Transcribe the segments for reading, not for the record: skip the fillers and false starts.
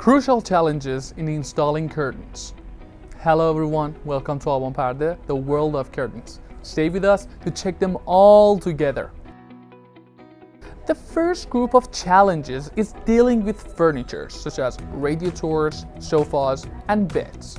Crucial challenges in installing curtains. Hello everyone, welcome to Aban Parde, the world of curtains. Stay with us to check them all together. The first group of challenges is dealing with furniture such as radiators, sofas, and beds.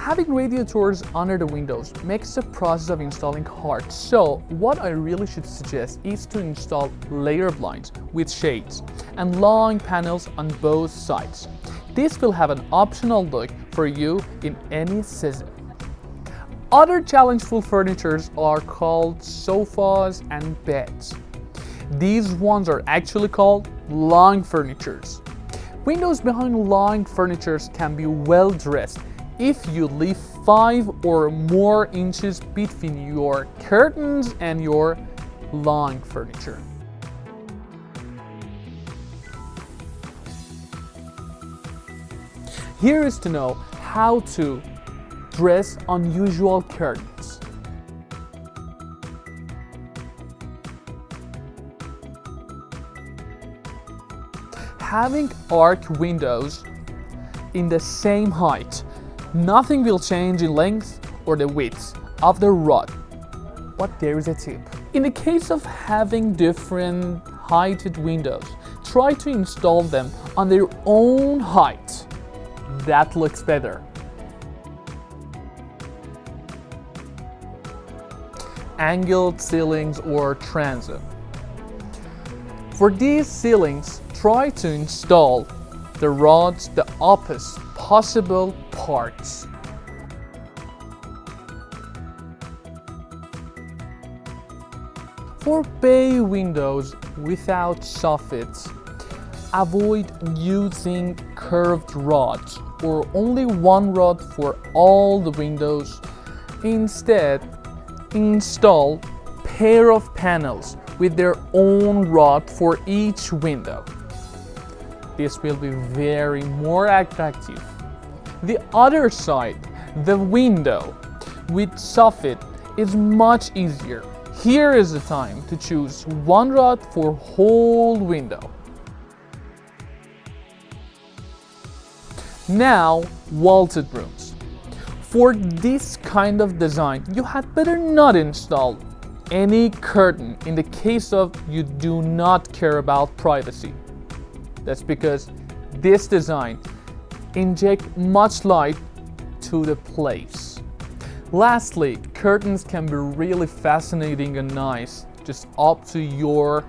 Having radiators under the windows makes the process of installing hard, so what I really should suggest is to install layer blinds with shades and long panels on both sides. This will have an optional look for you in any season. Other challengeful furnitures are called sofas and beds. These ones are actually called long furnitures. Windows behind long furnitures can be well dressed if you leave 5 or more inches between your curtains and your long furniture. Here is to know how to dress unusual curtains. Having arch windows in the same height, nothing will change in length or the width of the rod, but there is a tip. In the case of having different heighted windows, try to install them on their own height. That looks better. Angled ceilings or transom. For these ceilings, try to install the rods the opposite possible parts. For bay windows without soffits, avoid using curved rods or only one rod for all the windows. Instead, install a pair of panels with their own rod for each window. This will be very more attractive. The other side, the window with soffit, is much easier. Here is the time to choose one rod for whole window. Now, vaulted rooms. For this kind of design, you had better not install any curtain in the case of you do not care about privacy. That's because this design injects much light to the place. Lastly, curtains can be really fascinating and nice, just up to your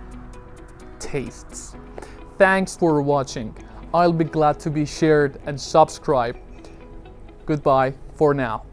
tastes. Thanks for watching. I'll be glad to be shared and subscribe. Goodbye for now.